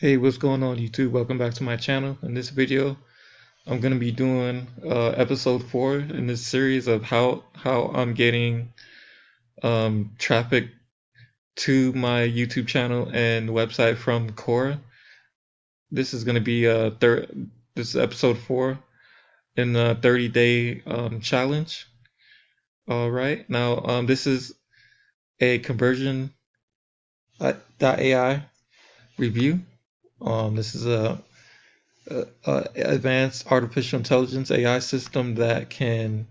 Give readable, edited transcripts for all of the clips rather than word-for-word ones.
Hey, what's going on YouTube? Welcome back to my channel. In this video, I'm going to be doing episode 4 in this series of how I'm getting traffic to my YouTube channel and website from Quora. This is going to be this is episode 4 in the 30-day challenge. All right, now this is a Conversion.ai review. This is a advanced artificial intelligence AI system that can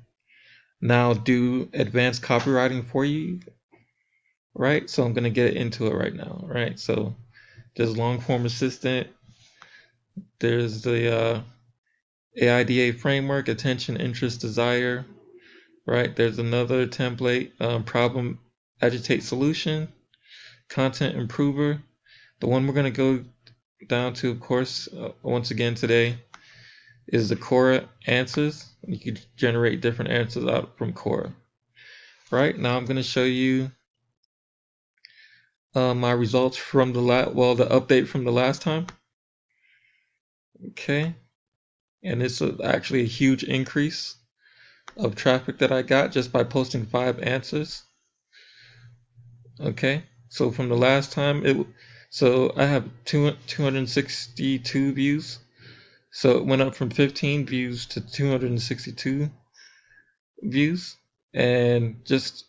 now do advanced copywriting for you, right? So I'm going to get into it right now, right? So there's long form assistant, there's the AIDA framework, attention, interest, desire, right? There's another template, problem, agitate, solution, content improver. The one we're going to go down to, of course, once again today is the Quora answers. You can generate different answers out from Quora. Right now, I'm going to show you my results from the the update from the last time. Okay, and it's actually a huge increase of traffic that I got just by posting 5 answers. Okay, so from the last time, so I have 262 views. So it went up from 15 views to 262 views, and just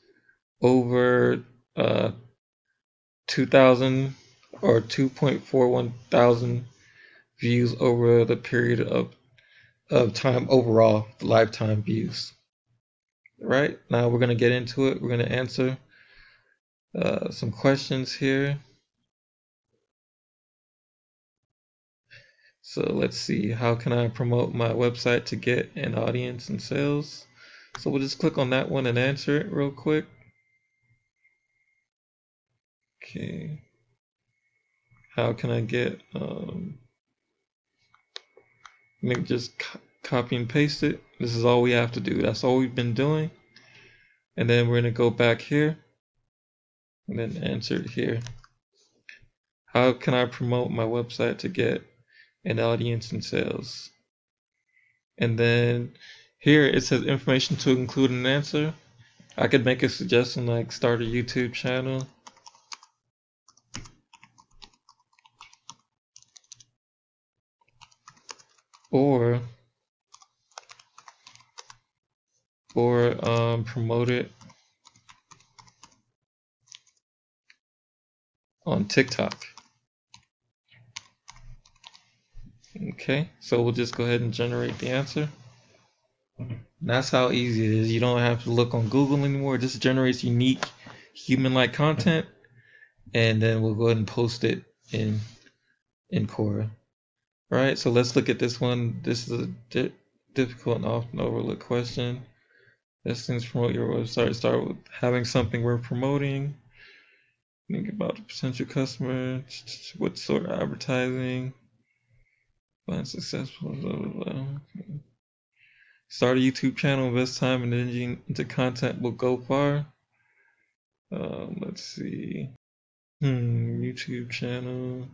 over 2,000 or 2.41 thousand views over the period of time overall, lifetime views. Right, now we're going to get into it. We're going to answer some questions here. So let's see, how can I promote my website to get an audience and sales? So we'll just click on that one and answer it real quick. Okay, how can I get let me just copy and paste it. This is all we have to do. That's all we've been doing. And then we're going to go back here and then answer it here. How can I promote my website to get an audience and sales? And then here it says information to include an answer. I could make a suggestion like start a YouTube channel. Or promote it on TikTok. Okay, so we'll just go ahead and generate the answer. That's how easy it is. You don't have to look on Google anymore. It just generates unique human-like content, and then we'll go ahead and post it in Quora. All right, so let's look at this one. This is a difficult and often overlooked question. Best things to promote your website. Start with having something worth promoting. Think about the potential customer. What sort of advertising? Find successful. Blah, blah, blah. Start a YouTube channel. Invest time and energy into content will go far. Let's see. YouTube channel.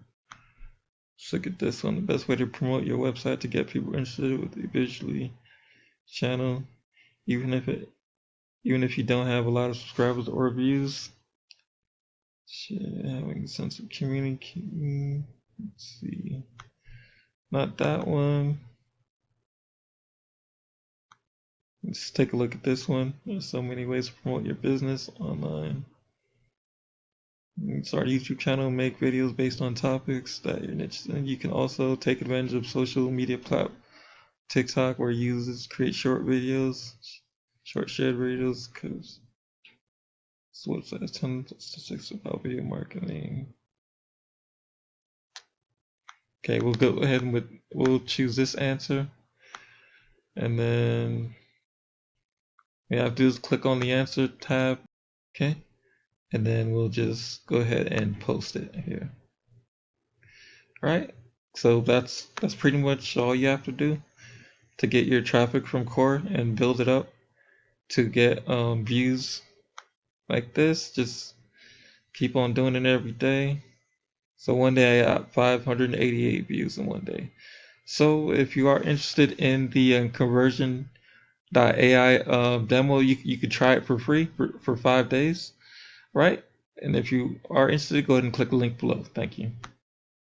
Let's look at this one. The best way to promote your website to get people interested with the visually channel, even if you don't have a lot of subscribers or views. Having a sense of community. Let's see. Not that one. Let's take a look at this one. There's so many ways to promote your business online. Start a YouTube channel, make videos based on topics that you're interested in. You can also take advantage of social media platforms, TikTok, where users create short videos, short shared videos, because it's website 10 statistics about video marketing. Okay, we'll go ahead and we'll choose this answer, and then we have to do is click on the answer tab. Okay, and then we'll just go ahead and post it here. All right, so that's pretty much all you have to do to get your traffic from Quora and build it up to get views like this. Just keep on doing it every day. So one day I got 588 views in one day. So if you are interested in the Conversion.ai demo, you could try it for free for 5 days, right? And if you are interested, go ahead and click the link below. Thank you.